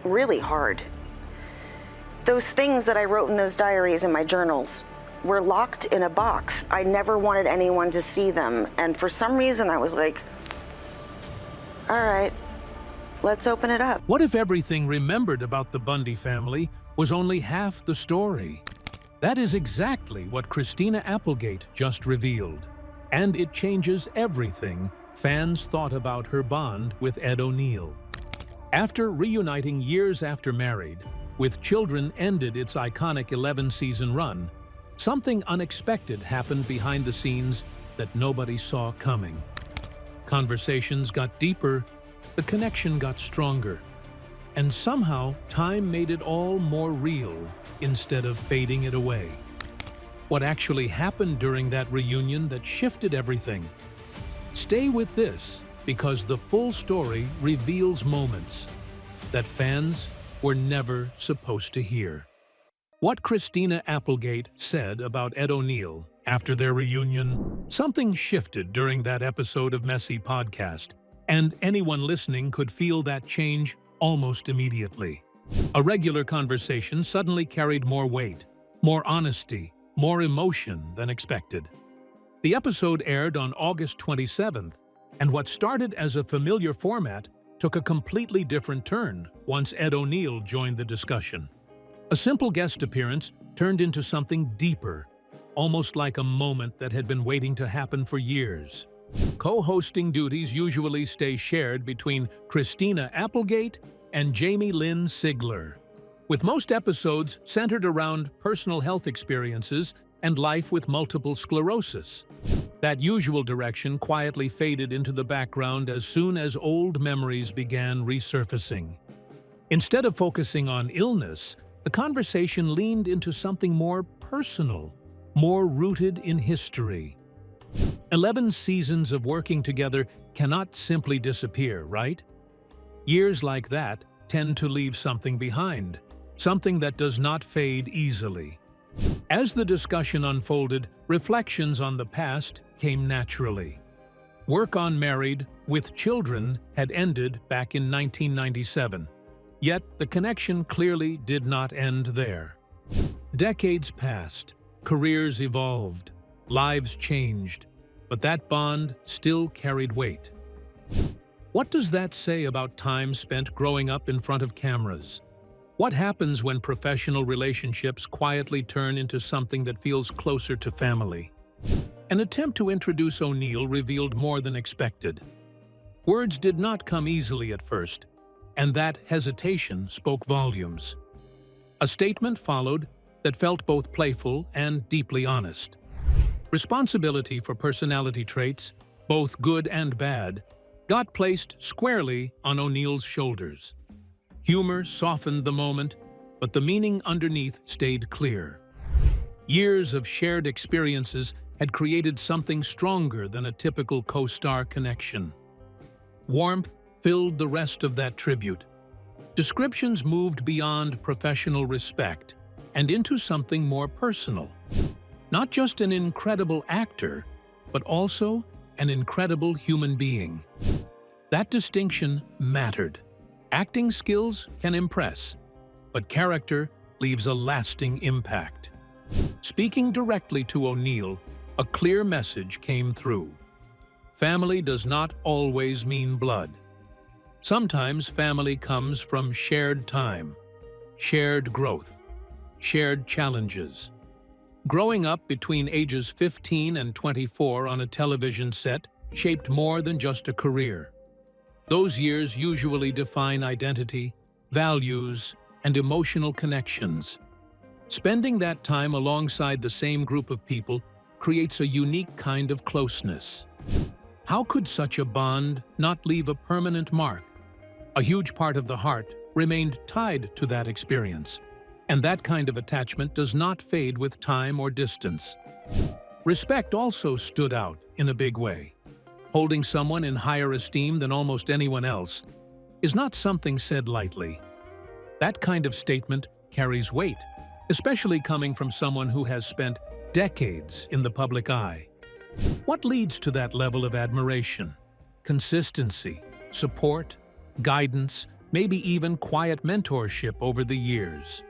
really hard. Those things that I wrote in those diaries and my journals were locked in a box. I never wanted anyone to see them. And for some reason, I was like, all right, let's open it up. What if everything remembered about the Bundy family was only half the story? That is exactly what Christina Applegate just revealed. And it changes everything fans thought about her bond with Ed O'Neill. After reuniting years after Married, with Children ended its iconic 11-season run, something unexpected happened behind the scenes that nobody saw coming. Conversations got deeper, the connection got stronger, and somehow time made it all more real instead of fading it away. What actually happened during that reunion that shifted everything? Stay with this, because the full story reveals moments that fans were never supposed to hear. What Christina Applegate said about Ed O'Neill after their reunion, something shifted during that episode of Messy Podcast, and anyone listening could feel that change almost immediately. A regular conversation suddenly carried more weight, more honesty, more emotion than expected. The episode aired on August 27th, and what started as a familiar format took a completely different turn once Ed O'Neill joined the discussion. A simple guest appearance turned into something deeper, almost like a moment that had been waiting to happen for years. Co-hosting duties usually stay shared between Christina Applegate and Jamie Lynn Sigler, with most episodes centered around personal health experiences and life with multiple sclerosis. That usual direction quietly faded into the background as soon as old memories began resurfacing. Instead of focusing on illness, the conversation leaned into something more personal, more rooted in history. 11 seasons of working together cannot simply disappear, right? Years like that tend to leave something behind, something that does not fade easily. As the discussion unfolded, reflections on the past came naturally. Work on Married with Children had ended back in 1997, yet the connection clearly did not end there. Decades passed, careers evolved, lives changed, but that bond still carried weight. What does that say about time spent growing up in front of cameras? What happens when professional relationships quietly turn into something that feels closer to family? An attempt to introduce O'Neill revealed more than expected. Words did not come easily at first, and that hesitation spoke volumes. A statement followed that felt both playful and deeply honest. Responsibility for personality traits, both good and bad, got placed squarely on O'Neill's shoulders. Humor softened the moment, but the meaning underneath stayed clear. Years of shared experiences had created something stronger than a typical co-star connection. Warmth filled the rest of that tribute. Descriptions moved beyond professional respect and into something more personal. Not just an incredible actor, but also an incredible human being. That distinction mattered. Acting skills can impress, but character leaves a lasting impact. Speaking directly to O'Neill, a clear message came through. Family does not always mean blood. Sometimes family comes from shared time, shared growth, shared challenges. Growing up between ages 15 and 24 on a television set shaped more than just a career. Those years usually define identity, values, and emotional connections. Spending that time alongside the same group of people creates a unique kind of closeness. How could such a bond not leave a permanent mark? A huge part of the heart remained tied to that experience, and that kind of attachment does not fade with time or distance. Respect also stood out in a big way. Holding someone in higher esteem than almost anyone else is not something said lightly. That kind of statement carries weight, especially coming from someone who has spent decades in the public eye. What leads to that level of admiration? Consistency, support, guidance, maybe even quiet mentorship over the years.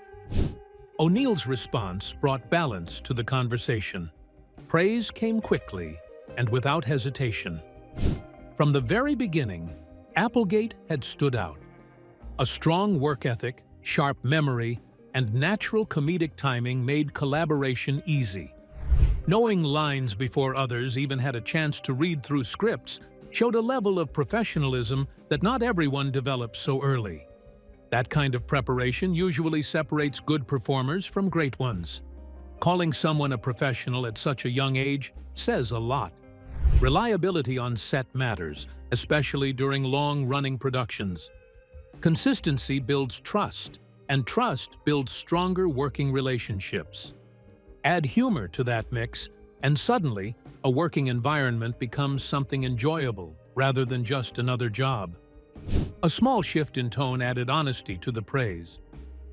O'Neill's response brought balance to the conversation. Praise came quickly and without hesitation. From the very beginning, Applegate had stood out. A strong work ethic, sharp memory, and natural comedic timing made collaboration easy. Knowing lines before others even had a chance to read through scripts showed a level of professionalism that not everyone develops so early. That kind of preparation usually separates good performers from great ones. Calling someone a professional at such a young age says a lot. Reliability on set matters, especially during long-running productions. Consistency builds trust, and trust builds stronger working relationships. Add humor to that mix, and suddenly, a working environment becomes something enjoyable rather than just another job. A small shift in tone added honesty to the praise.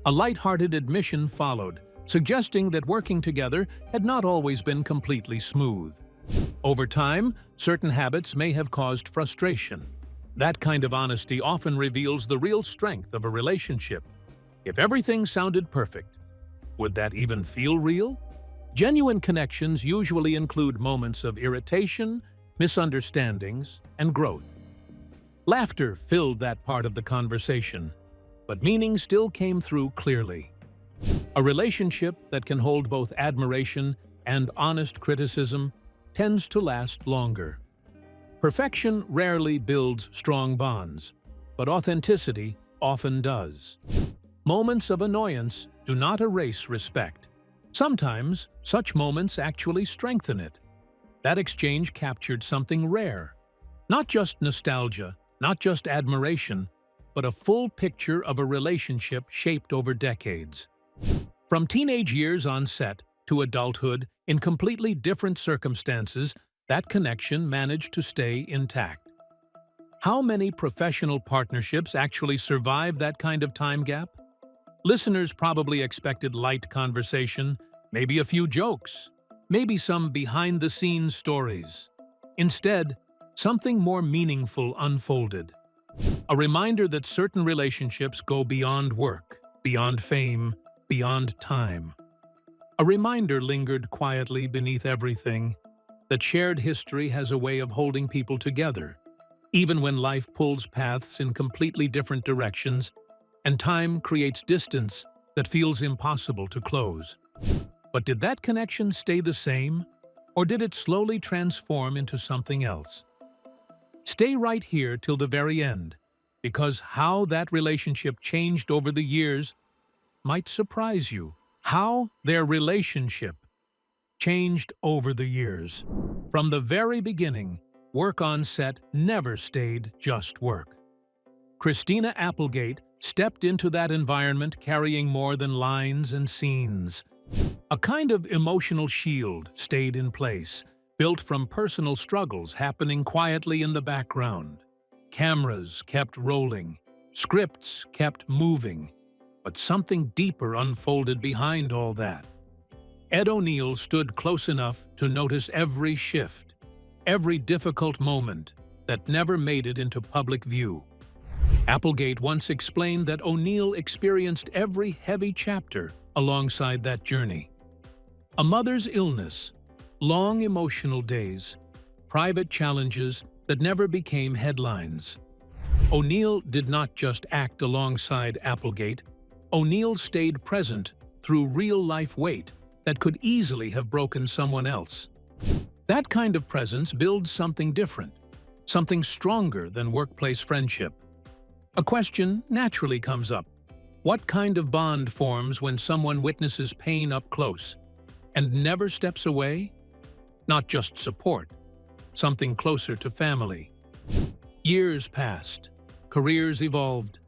A light-hearted admission followed, suggesting that working together had not always been completely smooth. Over time, certain habits may have caused frustration. That kind of honesty often reveals the real strength of a relationship. If everything sounded perfect, would that even feel real? Genuine connections usually include moments of irritation, misunderstandings, and growth. Laughter filled that part of the conversation, but meaning still came through clearly. A relationship that can hold both admiration and honest criticism tends to last longer. Perfection rarely builds strong bonds, but authenticity often does. Moments of annoyance do not erase respect. Sometimes, such moments actually strengthen it. That exchange captured something rare. Not just nostalgia, not just admiration, but a full picture of a relationship shaped over decades. From teenage years on set to adulthood, in completely different circumstances, that connection managed to stay intact. How many professional partnerships actually survive that kind of time gap? Listeners probably expected light conversation, maybe a few jokes, maybe some behind-the-scenes stories. Instead, something more meaningful unfolded. A reminder that certain relationships go beyond work, beyond fame, beyond time. A reminder lingered quietly beneath everything, that shared history has a way of holding people together, even when life pulls paths in completely different directions and time creates distance that feels impossible to close. But did that connection stay the same, or did it slowly transform into something else? Stay right here till the very end, because how that relationship changed over the years might surprise you. How their relationship changed over the years. From the very beginning, work on set never stayed just work. Christina Applegate stepped into that environment carrying more than lines and scenes. A kind of emotional shield stayed in place, built from personal struggles happening quietly in the background. Cameras kept rolling, scripts kept moving, but something deeper unfolded behind all that. Ed O'Neill stood close enough to notice every shift, every difficult moment that never made it into public view. Applegate once explained that O'Neill experienced every heavy chapter alongside that journey. A mother's illness, long emotional days, private challenges that never became headlines. O'Neill did not just act alongside Applegate. O'Neill stayed present through real-life weight that could easily have broken someone else. That kind of presence builds something different, something stronger than workplace friendship. A question naturally comes up. What kind of bond forms when someone witnesses pain up close and never steps away? Not just support, something closer to family. Years passed, careers evolved,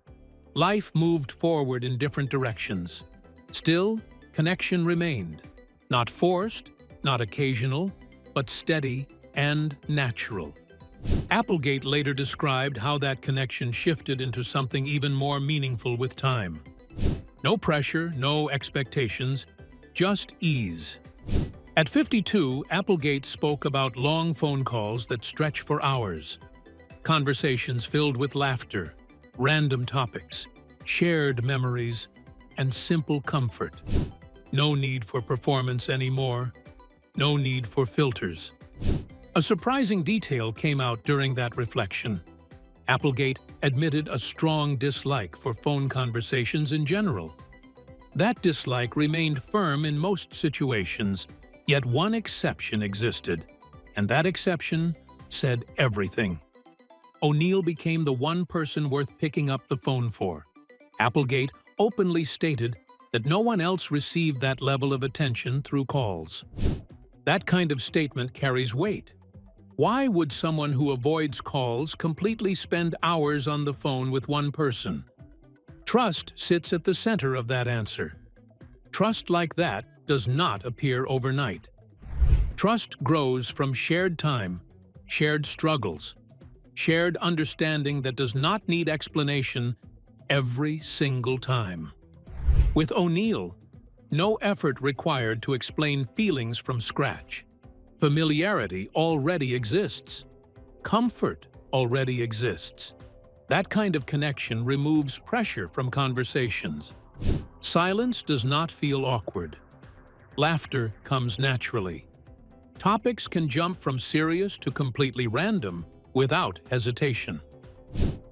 life moved forward in different directions. Still, connection remained. Not forced, not occasional, but steady and natural. Applegate later described how that connection shifted into something even more meaningful with time. No pressure, no expectations, just ease. At 52, Applegate spoke about long phone calls that stretch for hours. Conversations filled with laughter, random topics, shared memories, and simple comfort. No need for performance anymore. No need for filters. A surprising detail came out during that reflection. Applegate admitted a strong dislike for phone conversations in general. That dislike remained firm in most situations, yet one exception existed, and that exception said everything. O'Neill became the one person worth picking up the phone for. Applegate openly stated that no one else received that level of attention through calls. That kind of statement carries weight. Why would someone who avoids calls completely spend hours on the phone with one person? Trust sits at the center of that answer. Trust like that does not appear overnight. Trust grows from shared time, shared struggles, shared understanding that does not need explanation every single time. With O'Neill, no effort required to explain feelings from scratch. Familiarity already exists. Comfort already exists. That kind of connection removes pressure from conversations. Silence does not feel awkward. Laughter comes naturally. Topics can jump from serious to completely random without hesitation.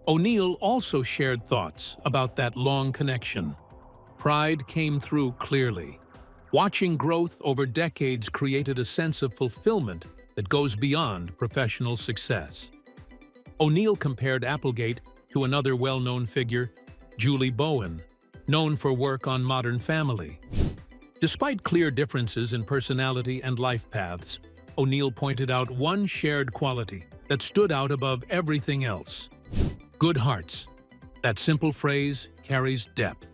O'Neill also shared thoughts about that long connection. Pride came through clearly. Watching growth over decades created a sense of fulfillment that goes beyond professional success. O'Neill compared Applegate to another well-known figure, Julie Bowen, known for work on Modern Family. Despite clear differences in personality and life paths, O'Neill pointed out one shared quality that stood out above everything else: good hearts. That simple phrase carries depth.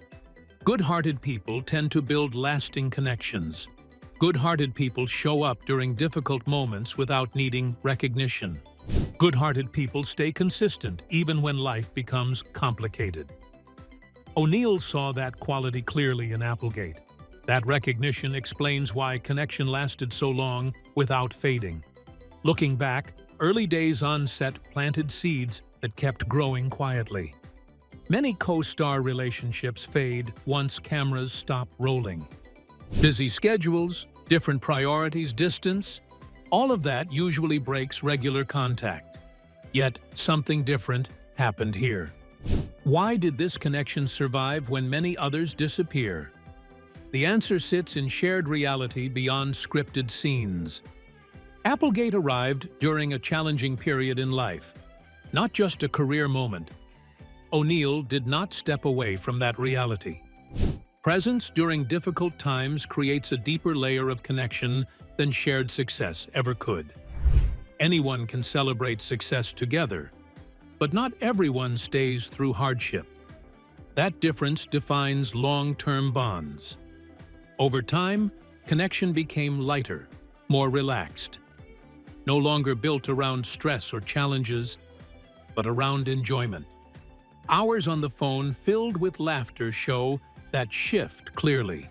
Good-hearted people tend to build lasting connections. Good-hearted people show up during difficult moments without needing recognition. Good-hearted people stay consistent even when life becomes complicated. O'Neill saw that quality clearly in Applegate. That recognition explains why connection lasted so long without fading. Looking back, early days on set planted seeds that kept growing quietly. Many co-star relationships fade once cameras stop rolling. Busy schedules, different priorities, distance, all of that usually breaks regular contact. Yet something different happened here. Why did this connection survive when many others disappear? The answer sits in shared reality beyond scripted scenes. Applegate arrived during a challenging period in life, not just a career moment. O'Neill did not step away from that reality. Presence during difficult times creates a deeper layer of connection than shared success ever could. Anyone can celebrate success together, but not everyone stays through hardship. That difference defines long-term bonds. Over time, connection became lighter, more relaxed. No longer built around stress or challenges, but around enjoyment. Hours on the phone filled with laughter show that shift clearly.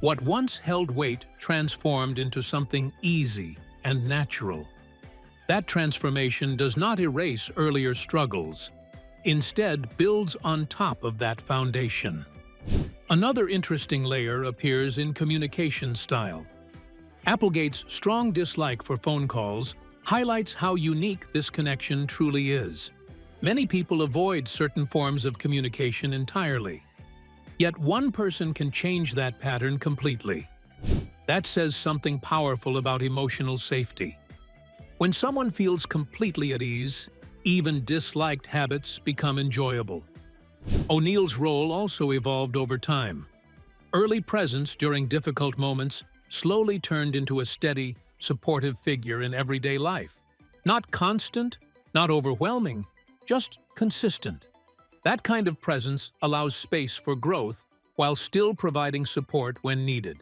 What once held weight transformed into something easy and natural. That transformation does not erase earlier struggles, instead builds on top of that foundation. Another interesting layer appears in communication style. Applegate's strong dislike for phone calls highlights how unique this connection truly is. Many people avoid certain forms of communication entirely. Yet one person can change that pattern completely. That says something powerful about emotional safety. When someone feels completely at ease, even disliked habits become enjoyable. O'Neill's role also evolved over time. Early presence during difficult moments slowly turned into a steady, supportive figure in everyday life. Not constant, not overwhelming, just consistent. That kind of presence allows space for growth while still providing support when needed.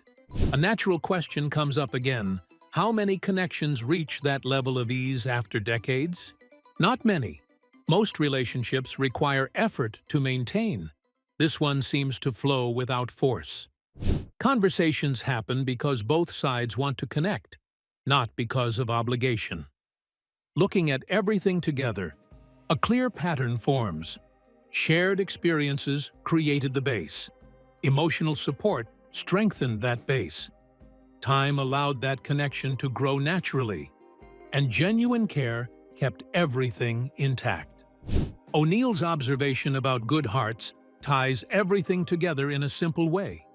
A natural question comes up again: how many connections reach that level of ease after decades? Not many. Most relationships require effort to maintain. This one seems to flow without force. Conversations happen because both sides want to connect, not because of obligation. Looking at everything together, a clear pattern forms. Shared experiences created the base. Emotional support strengthened that base. Time allowed that connection to grow naturally, and genuine care kept everything intact. O'Neill's observation about good hearts ties everything together in a simple way.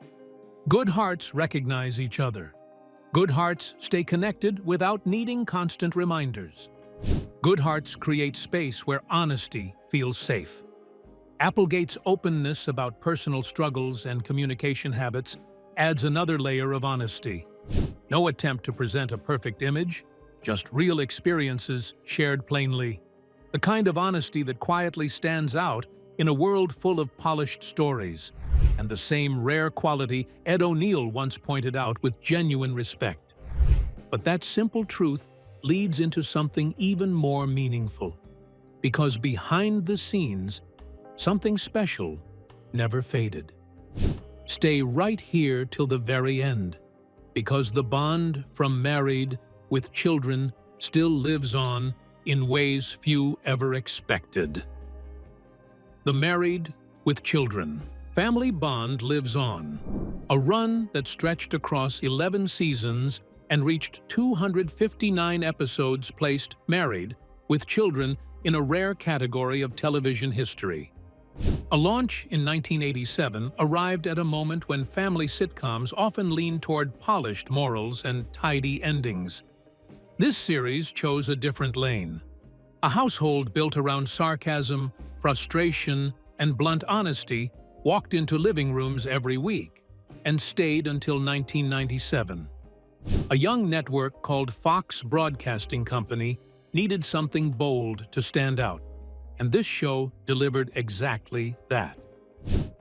Good hearts recognize each other. Good hearts stay connected without needing constant reminders. Good hearts create space where honesty feels safe. Applegate's openness about personal struggles and communication habits adds another layer of honesty. No attempt to present a perfect image, just real experiences shared plainly. The kind of honesty that quietly stands out in a world full of polished stories, and the same rare quality Ed O'Neill once pointed out with genuine respect. But that simple truth leads into something even more meaningful, because behind the scenes, something special never faded. Stay right here till the very end, because the bond from married with children still lives on in ways few ever expected. The Married with Children family bond lives on. A run that stretched across 11 seasons and reached 259 episodes placed Married with Children in a rare category of television history. A launch in 1987 arrived at a moment when family sitcoms often lean toward polished morals and tidy endings. This series chose a different lane. A household built around sarcasm, frustration, and blunt honesty walked into living rooms every week and stayed until 1997. A young network called Fox Broadcasting Company needed something bold to stand out, and this show delivered exactly that.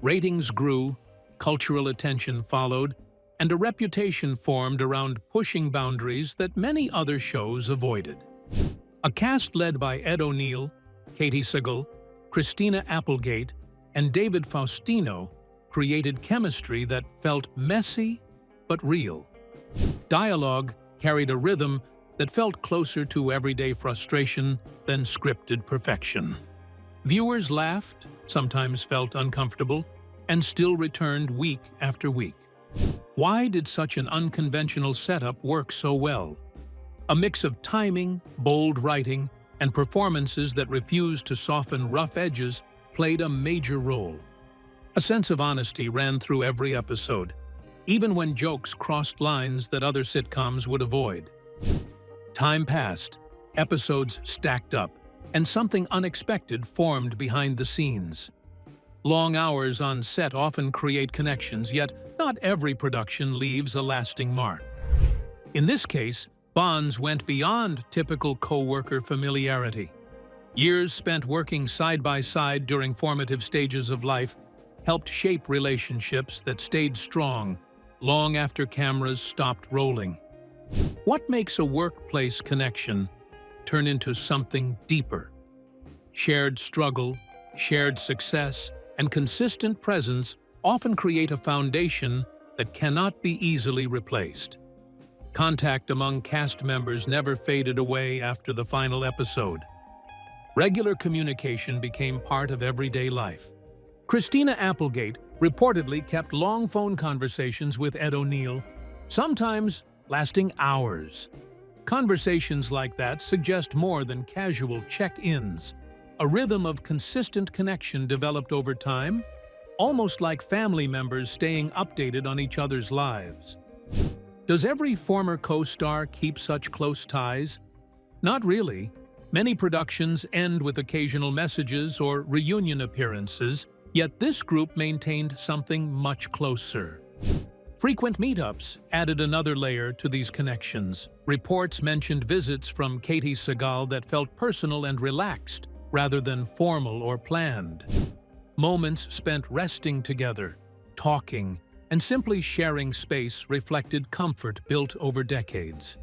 Ratings grew, cultural attention followed, and a reputation formed around pushing boundaries that many other shows avoided. A cast led by Ed O'Neill, Katie Sagal, Christina Applegate, and David Faustino created chemistry that felt messy but real. Dialogue carried a rhythm that felt closer to everyday frustration than scripted perfection. Viewers laughed, sometimes felt uncomfortable, and still returned week after week. Why did such an unconventional setup work so well? A mix of timing, bold writing, and performances that refused to soften rough edges played a major role. A sense of honesty ran through every episode, even when jokes crossed lines that other sitcoms would avoid. Time passed, episodes stacked up, and something unexpected formed behind the scenes. Long hours on set often create connections, yet not every production leaves a lasting mark. In this case, bonds went beyond typical co-worker familiarity. Years spent working side by side during formative stages of life helped shape relationships that stayed strong long after cameras stopped rolling. What makes a workplace connection turn into something deeper? Shared struggle, shared success, and consistent presence often create a foundation that cannot be easily replaced. Contact among cast members never faded away after the final episode. Regular communication became part of everyday life. Christina Applegate reportedly kept long phone conversations with Ed O'Neill, sometimes lasting hours. Conversations like that suggest more than casual check-ins. A rhythm of consistent connection developed over time, almost like family members staying updated on each other's lives. Does every former co-star keep such close ties? Not really. Many productions end with occasional messages or reunion appearances, yet this group maintained something much closer. Frequent meetups added another layer to these connections. Reports mentioned visits from Katie Sagal that felt personal and relaxed, rather than formal or planned. Moments spent resting together, talking, and simply sharing space reflected comfort built over decades.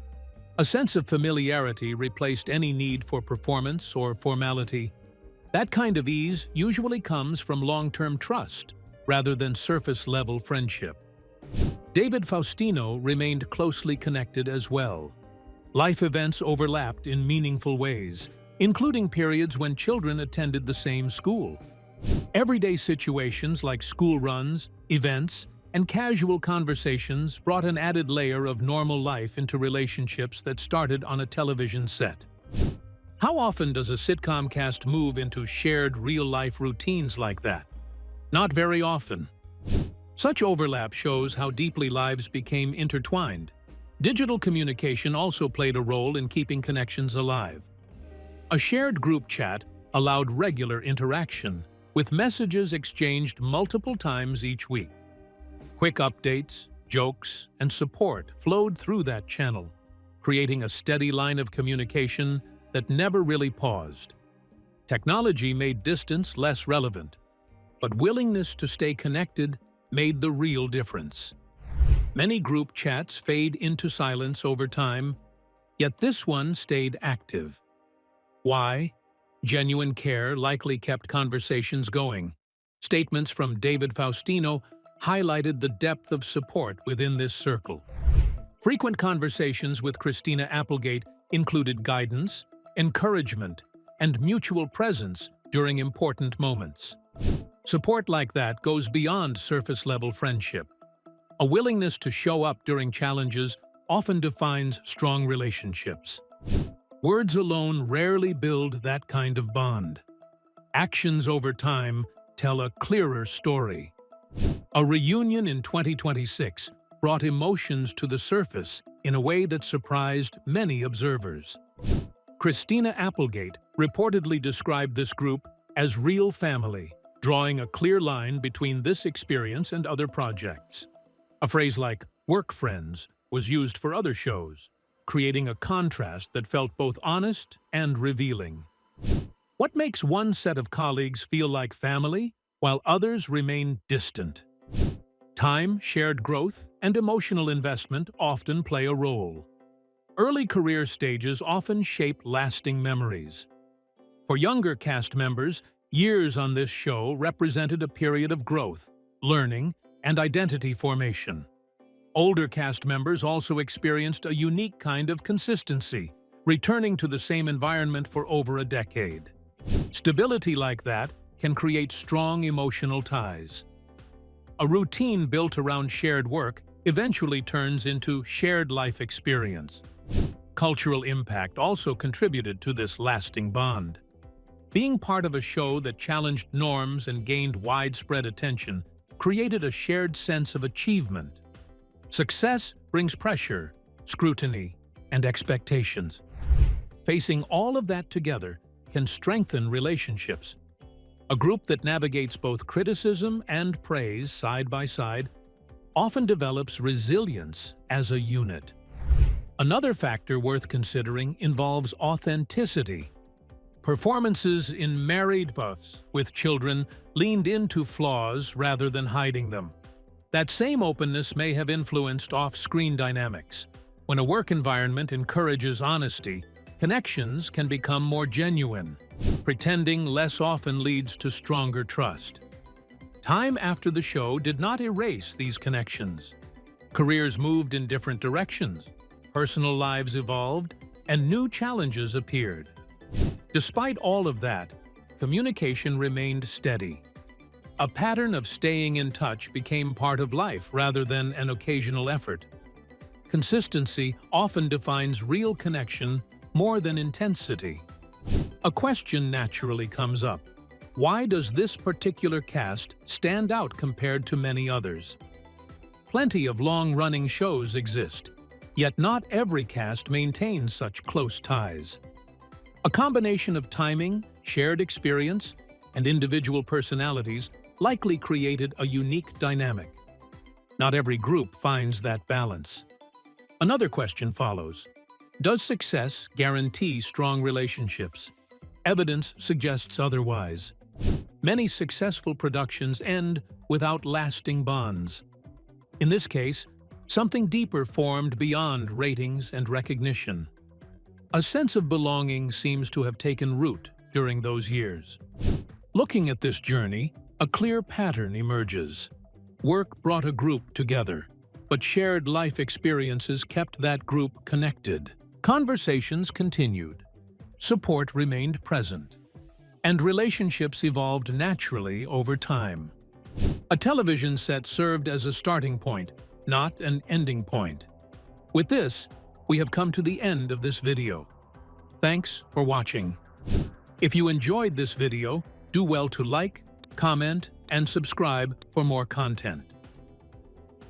A sense of familiarity replaced any need for performance or formality. That kind of ease usually comes from long-term trust, rather than surface-level friendship. David Faustino remained closely connected as well. Life events overlapped in meaningful ways, including periods when children attended the same school. Everyday situations like school runs, events, and casual conversations brought an added layer of normal life into relationships that started on a television set. How often does a sitcom cast move into shared real-life routines like that? Not very often. Such overlap shows how deeply lives became intertwined. Digital communication also played a role in keeping connections alive. A shared group chat allowed regular interaction, with messages exchanged multiple times each week. Quick updates, jokes, and support flowed through that channel, creating a steady line of communication that never really paused. Technology made distance less relevant, but willingness to stay connected made the real difference. Many group chats fade into silence over time, yet this one stayed active. Why? Genuine care likely kept conversations going. Statements from David Faustino highlighted the depth of support within this circle. Frequent conversations with Christina Applegate included guidance, encouragement, and mutual presence during important moments. Support like that goes beyond surface-level friendship. A willingness to show up during challenges often defines strong relationships. Words alone rarely build that kind of bond. Actions over time tell a clearer story. A reunion in 2026 brought emotions to the surface in a way that surprised many observers. Christina Applegate reportedly described this group as real family, drawing a clear line between this experience and other projects. A phrase like "work friends" was used for other shows, creating a contrast that felt both honest and revealing. What makes one set of colleagues feel like family, while others remain distant? Time, shared growth, and emotional investment often play a role. Early career stages often shape lasting memories. For younger cast members, years on this show represented a period of growth, learning, and identity formation. Older cast members also experienced a unique kind of consistency, returning to the same environment for over a decade. Stability like that can create strong emotional ties. A routine built around shared work eventually turns into shared life experience. Cultural impact also contributed to this lasting bond. Being part of a show that challenged norms and gained widespread attention created a shared sense of achievement. Success brings pressure, scrutiny, and expectations. Facing all of that together can strengthen relationships. A group that navigates both criticism and praise side by side often develops resilience as a unit. Another factor worth considering involves authenticity. Performances in Married Buffs with children leaned into flaws rather than hiding them. That same openness may have influenced off-screen dynamics. When a work environment encourages honesty, connections can become more genuine. Pretending less often leads to stronger trust. Time after the show did not erase these connections. Careers moved in different directions, personal lives evolved, and new challenges appeared. Despite all of that, communication remained steady. A pattern of staying in touch became part of life rather than an occasional effort. Consistency often defines real connection more than intensity. A question naturally comes up. Why does this particular cast stand out compared to many others? Plenty of long-running shows exist, yet not every cast maintains such close ties. A combination of timing, shared experience, and individual personalities likely created a unique dynamic. Not every group finds that balance. Another question follows. Does success guarantee strong relationships? Evidence suggests otherwise. Many successful productions end without lasting bonds. In this case, something deeper formed beyond ratings and recognition. A sense of belonging seems to have taken root during those years. Looking at this journey, a clear pattern emerges. Work brought a group together, but shared life experiences kept that group connected. Conversations continued. Support remained present. and relationships evolved naturally over time. A television set served as a starting point, not an ending point. With this, we have come to the end of this video. Thanks for watching. If you enjoyed this video, do well to like, comment, and subscribe for more content.